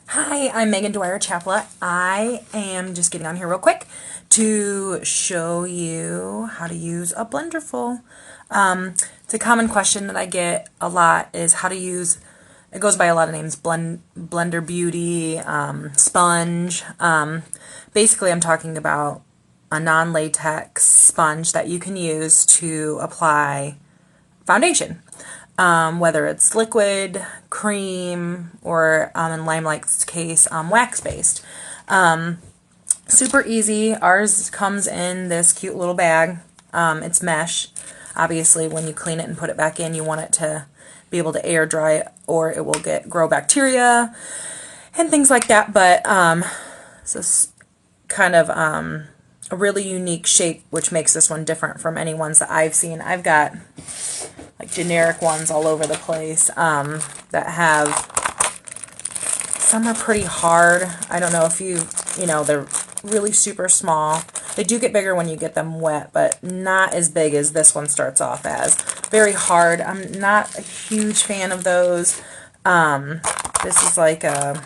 Hi, I'm Megan Dwyer Chaplet. I am just getting on here real quick to show you how to use a Blenderful. It's a common question that I get a lot is how to use, it goes by a lot of names, Blender Beauty, Sponge. Basically, I'm talking about a non-latex sponge that you can use to apply foundation. Whether it's liquid, cream, or in Limelight's case, wax-based. Super easy. Ours comes in this cute little bag. It's mesh. Obviously, when you clean it and put it back in, you want it to be able to air dry or it will grow bacteria and things like that. But so it's kind of a really unique shape, which makes this one different from any ones that I've seen. I've got like generic ones all over the place that have, some are pretty hard. I don't know if they're really super small. They do get bigger when you get them wet, but not as big as this one starts off as. Very hard. I'm not a huge fan of those. This is like a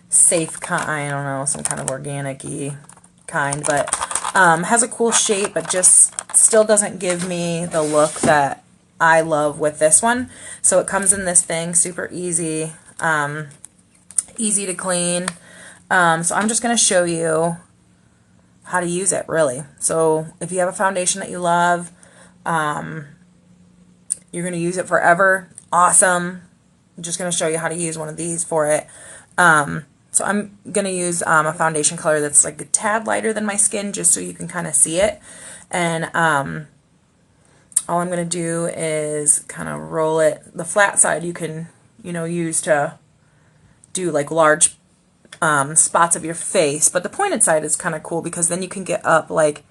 safe kind, I don't know, some kind of organic-y kind, but has a cool shape, but just still doesn't give me the look that I love with this one. So it comes in this thing, super easy, easy to clean. So I'm just going to show you how to use it, really. So if you have a foundation that you love, you're going to use it forever, awesome. I'm just going to show you how to use one of these for it. So I'm going to use a foundation color that's like a tad lighter than my skin, just so you can kind of see it. And all I'm going to do is kind of roll it. The flat side you can, use to do like large spots of your face. But the pointed side is kind of cool because then you can get up like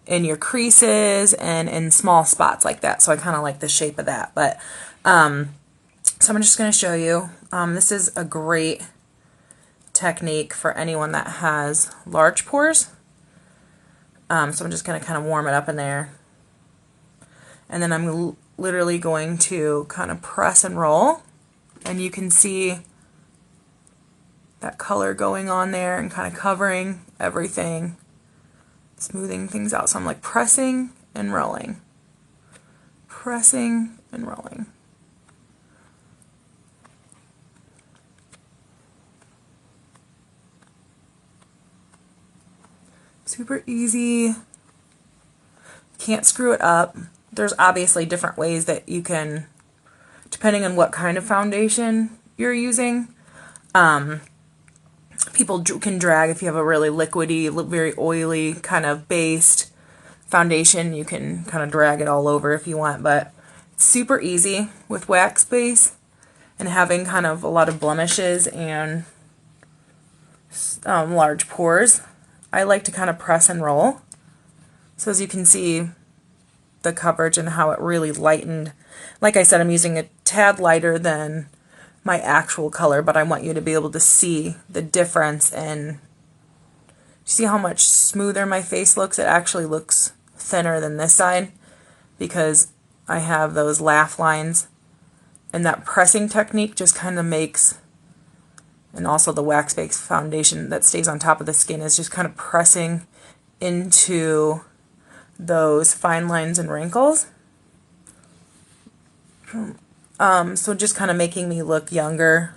in your creases and in small spots like that. So I kind of like the shape of that. But so I'm just going to show you. This is a great technique for anyone that has large pores. So I'm just going to kind of warm it up in there. And then I'm literally going to kind of press and roll. And you can see that color going on there and kind of covering everything, smoothing things out. So I'm like pressing and rolling. Pressing and rolling. Super easy. Can't screw it up. There's obviously different ways that you can, depending on what kind of foundation you're using. People can drag if you have a really liquidy, very oily kind of based foundation. You can kind of drag it all over if you want, but it's super easy with wax base and having kind of a lot of blemishes and large pores. I like to kind of press and roll. So as you can see, the coverage and how it really lightened. Like I said, I'm using a tad lighter than my actual color, but I want you to be able to see the difference and see how much smoother my face looks. It actually looks thinner than this side because I have those laugh lines, and that pressing technique just kind of makes, and also the wax-based foundation that stays on top of the skin is just kind of pressing into those fine lines and wrinkles. So just kind of making me look younger.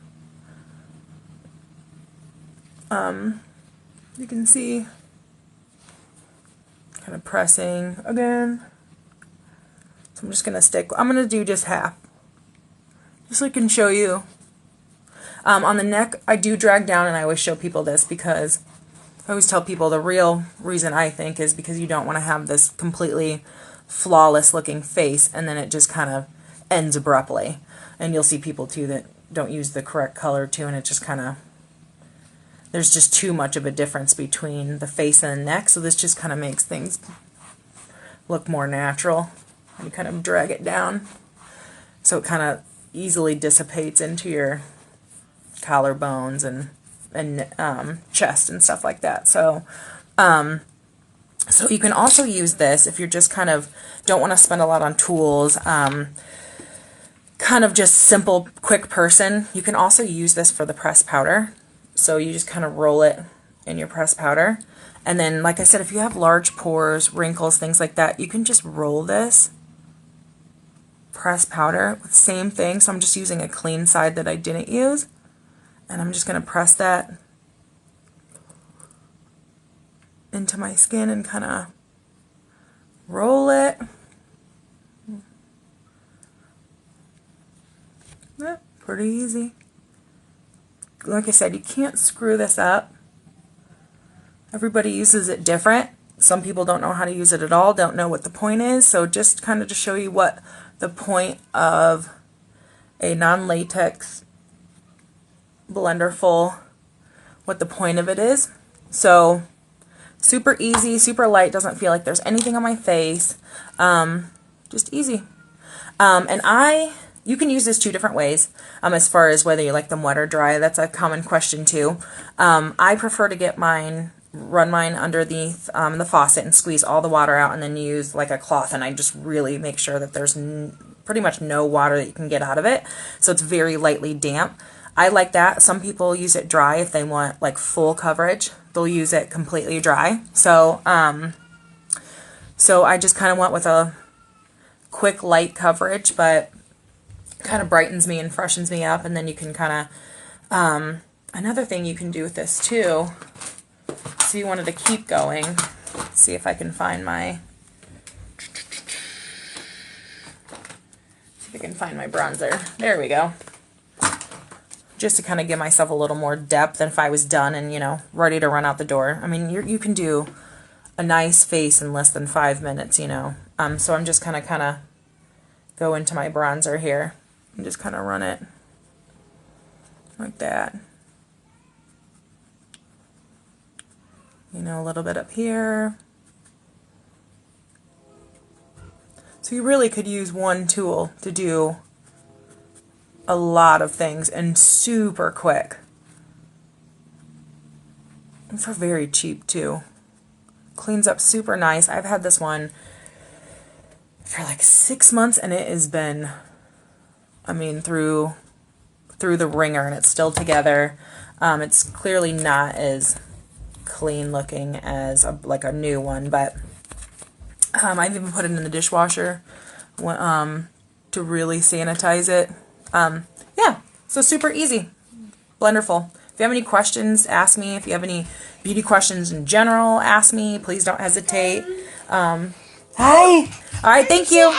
You can see kind of pressing again. So I'm just going to I'm going to do just half. Just so I can show you. On the neck, I do drag down, and I always show people this because I always tell people the real reason I think is because you don't want to have this completely flawless looking face and then it just kind of ends abruptly. And you'll see people too that don't use the correct color too, and it just kind of, there's just too much of a difference between the face and the neck, so this just kind of makes things look more natural. And you kind of drag it down so it kind of easily dissipates into your collarbones and chest and stuff like that. So so you can also use this if you're just kind of don't want to spend a lot on tools. kind of just simple, quick person, you can also use this for the pressed powder. So you just kind of roll it in your pressed powder. And then, like I said, if you have large pores, wrinkles, things like that, you can just roll this pressed powder with the same thing. So I'm just using a clean side that I didn't use. And I'm just going to press that into my skin and kind of roll it. Yeah, pretty easy. Like I said, you can't screw this up. Everybody uses it different. Some people don't know how to use it at all, don't know what the point is. So just kind of to show you what the point of a non-latex Blenderful, what the point of it is. So super easy, super light, doesn't feel like there's anything on my face. Just easy. And you can use this two different ways as far as whether you like them wet or dry. That's a common question too. I prefer to run mine underneath the faucet and squeeze all the water out and then use like a cloth, and I just really make sure that there's pretty much no water that you can get out of it. So it's very lightly damp. I like that. Some people use it dry if they want like full coverage. They'll use it completely dry. So so I just kind of went with a quick light coverage, but kind of brightens me and freshens me up. And then you can kind of another thing you can do with this too, so you wanted to keep going, see if I can find my bronzer. There we go. Just to kind of give myself a little more depth than if I was done and, you know, ready to run out the door. I mean, you can do a nice face in less than 5 minutes, you know. So I'm just kind of go into my bronzer here and just kind of run it like that. You know, a little bit up here. So you really could use one tool to do a lot of things and super quick. And for very cheap too. Cleans up super nice. I've had this one for like 6 months and it has been, I mean, through the ringer, and it's still together. It's clearly not as clean looking as like a new one, but I've even put it in the dishwasher to really sanitize it. Yeah, so super easy. Blenderful. If you have any questions, ask me. If you have any beauty questions in general, ask me. Please don't hesitate. Hi. All right, thank you.